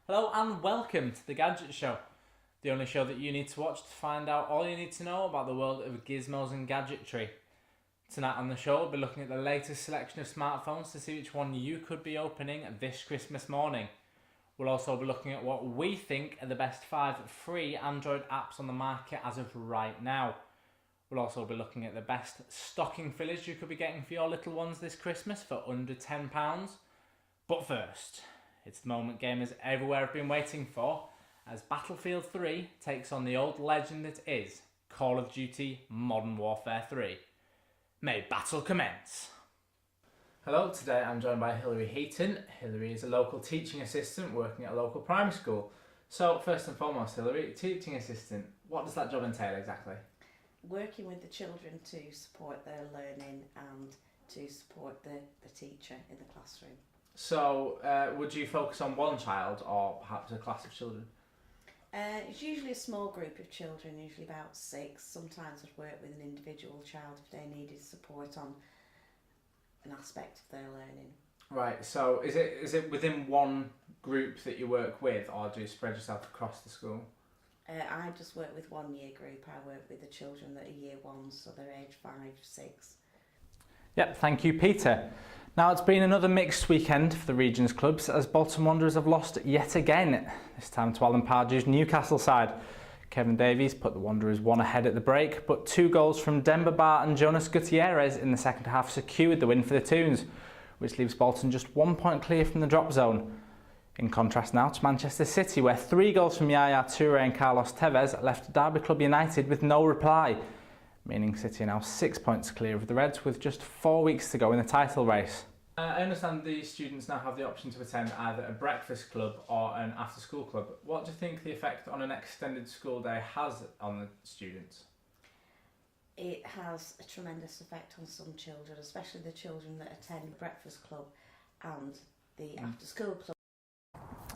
Hello and welcome to The Gadget Show, the only show that you need to watch to find out all you need to know about the world of gizmos and gadgetry. Tonight on the show, we'll be looking at the latest selection of smartphones to see which one you could be opening this Christmas morning. We'll also be looking at what we think are the best 5 free Android apps on the market as of right now. We'll also be looking at the best stocking fillers you could be getting for your little ones this Christmas for under £10. But first, it's the moment gamers everywhere have been waiting for, as Battlefield 3 takes on the old legend that is Call of Duty Modern Warfare 3. May battle commence! Hello, today I'm joined by Hilary Heaton. Hilary is a local teaching assistant working at a local primary school. So first and foremost, Hilary, teaching assistant, what does that job entail exactly? Working with the children to support their learning and to support the teacher in the classroom. So, would you focus on one child or perhaps a class of children? It's usually a small group of children, usually about 6. Sometimes I'd work with an individual child if they needed support on an aspect of their learning. Right, so is it within one group that you work with, or do you spread yourself across the school? I just work with one year group. I work with the children that are year 1, so they're age 5, 6. Yep, thank you, Peter. Now, it's been another mixed weekend for the region's clubs as Bolton Wanderers have lost yet again, this time to Alan Pardew's Newcastle side. Kevin Davies put the Wanderers 1 ahead at the break, but 2 goals from Demba Ba and Jonas Gutierrez in the second half secured the win for the Toons, which leaves Bolton just 1 point clear from the drop zone. In contrast now to Manchester City, where 3 goals from Yaya Toure and Carlos Tevez left Derby Club United with no reply, meaning City are now 6 points clear of the Reds with just 4 weeks to go in the title race. I understand the students now have the option to attend either a breakfast club or an after-school club. What do you think the effect on an extended school day has on the students? It has a tremendous effect on some children, especially the children that attend the breakfast club and the after-school club.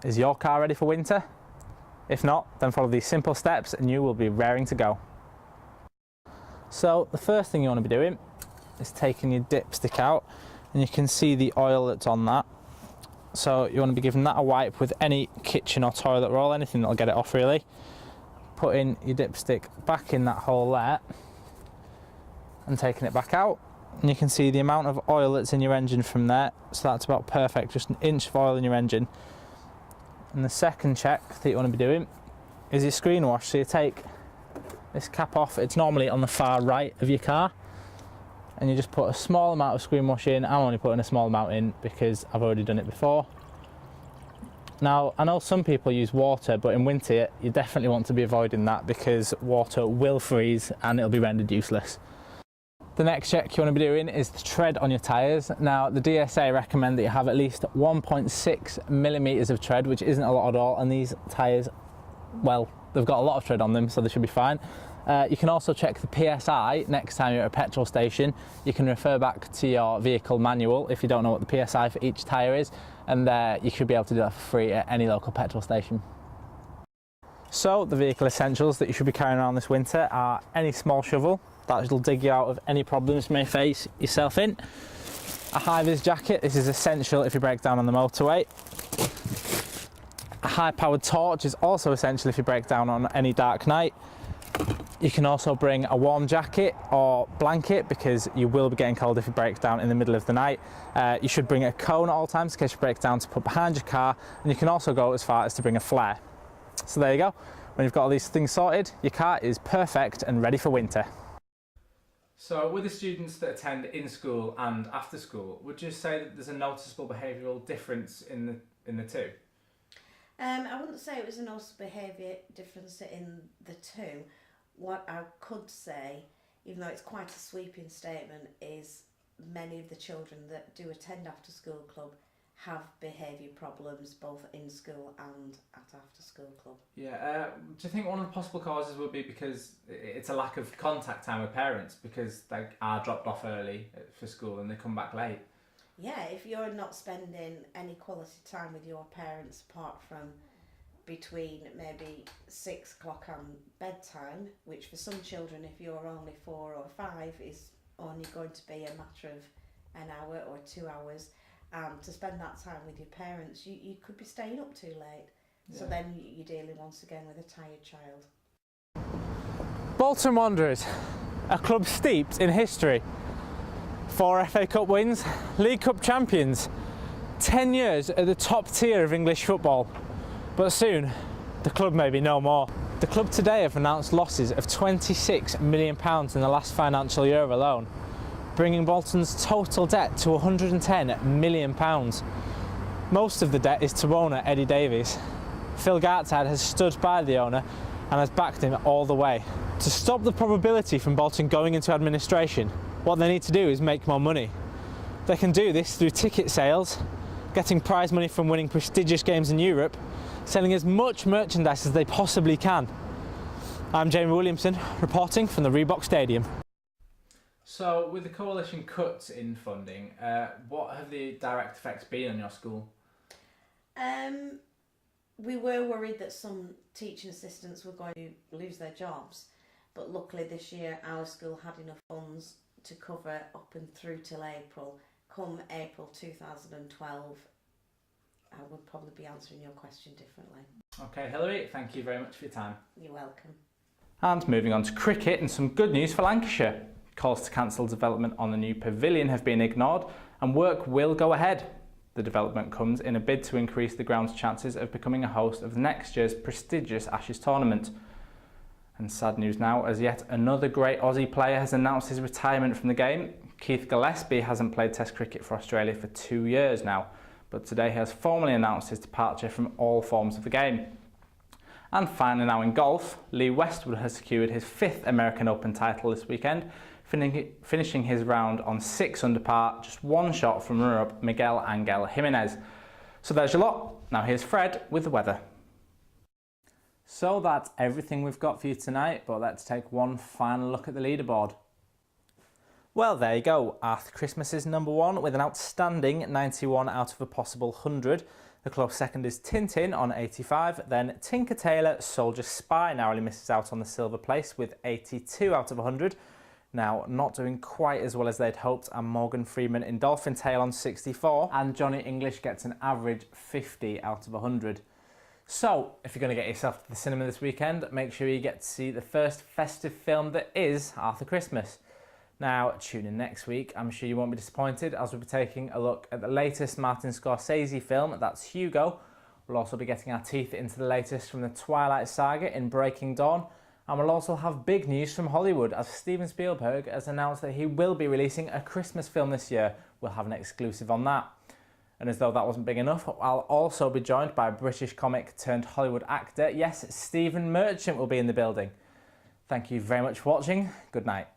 Is your car ready for winter? If not, then follow these simple steps and you will be raring to go. So the first thing you want to be doing is taking your dipstick out, and you can see the oil that's on that. So you want to be giving that a wipe with any kitchen or toilet roll, anything that'll get it off really. Putting your dipstick back in that hole there and taking it back out. And you can see the amount of oil that's in your engine from there. So that's about perfect, just an inch of oil in your engine. And the second check that you want to be doing is your screen wash. So you take this cap off, it's normally on the far right of your car, and you just put a small amount of screen wash in. I'm only putting a small amount in because I've already done it before. Now, I know some people use water, but in winter you definitely want to be avoiding that because water will freeze and it'll be rendered useless. The next check you want to be doing is the tread on your tyres. Now, the DSA recommend that you have at least 1.6 millimetres of tread, which isn't a lot at all, and these tyres, well, they've got a lot of tread on them, so they should be fine. You can also check the PSI next time you're at a petrol station. You can refer back to your vehicle manual if you don't know what the PSI for each tyre is, and you should be able to do that for free at any local petrol station. So the vehicle essentials that you should be carrying around this winter are any small shovel that will dig you out of any problems you may face yourself in, a high-vis jacket, this is essential if you break down on the motorway. A high-powered torch is also essential if you break down on any dark night. You can also bring a warm jacket or blanket because you will be getting cold if you break down in the middle of the night. You should bring a cone at all times in case you break down to put behind your car, and you can also go as far as to bring a flare. So there you go. When you've got all these things sorted, your car is perfect and ready for winter. So with the students that attend in school and after school, would you say that there's a noticeable behavioural difference in the two? I wouldn't say it was a noticeable behaviour difference in the two. What I could say, even though it's quite a sweeping statement, is many of the children that do attend after school club have behaviour problems both in school and at after school club. Yeah, do you think one of the possible causes would be because it's a lack of contact time with parents because they are dropped off early for school and they come back late? Yeah, if you're not spending any quality time with your parents apart from between maybe 6 o'clock and bedtime, which for some children, if you're only 4 or 5, is only going to be a matter of an hour or 2 hours, to spend that time with your parents, you could be staying up too late. So then you're dealing once again with a tired child. Bolton Wanderers, a club steeped in history. 4 FA Cup wins, League Cup champions, 10 years at the top tier of English football. But soon, the club may be no more. The club today have announced losses of £26 million in the last financial year alone, bringing Bolton's total debt to £110 million. Most of the debt is to owner Eddie Davies. Phil Gartside has stood by the owner and has backed him all the way. To stop the probability from Bolton going into administration, what they need to do is make more money. They can do this through ticket sales, getting prize money from winning prestigious games in Europe, selling as much merchandise as they possibly can. I'm Jamie Williamson, reporting from the Reebok Stadium. So, with the coalition cuts in funding, what have the direct effects been on your school? We were worried that some teaching assistants were going to lose their jobs, but luckily this year our school had enough funds to cover up and through till April. Come April 2012, I would probably be answering your question differently. Okay, Hilary, thank you very much for your time. You're welcome. And moving on to cricket and some good news for Lancashire. Calls to cancel development on the new pavilion have been ignored and work will go ahead. The development comes in a bid to increase the ground's chances of becoming a host of next year's prestigious Ashes tournament. And sad news now, as yet another great Aussie player has announced his retirement from the game. Keith Gillespie hasn't played Test cricket for Australia for 2 years now, but today he has formally announced his departure from all forms of the game. And finally now in golf, Lee Westwood has secured his 5th American Open title this weekend, finishing his round on 6 under par, just 1 shot from runner-up Miguel Angel Jimenez. So there's your lot. Now here's Fred with the weather. So that's everything we've got for you tonight, but let's take one final look at the leaderboard. Well, there you go. Arthur Christmas is number 1 with an outstanding 91 out of a possible 100. The close second is Tintin on 85. Then Tinker Tailor Soldier Spy narrowly misses out on the silver place with 82 out of 100. Now, not doing quite as well as they'd hoped, and Morgan Freeman in Dolphin Tale on 64. And Johnny English gets an average 50 out of 100. So, if you're going to get yourself to the cinema this weekend, make sure you get to see the first festive film that is Arthur Christmas. Now, tune in next week. I'm sure you won't be disappointed as we'll be taking a look at the latest Martin Scorsese film, that's Hugo. We'll also be getting our teeth into the latest from the Twilight Saga in Breaking Dawn. And we'll also have big news from Hollywood as Steven Spielberg has announced that he will be releasing a Christmas film this year. We'll have an exclusive on that. And as though that wasn't big enough, I'll also be joined by British comic turned Hollywood actor. Yes, Stephen Merchant will be in the building. Thank you very much for watching. Good night.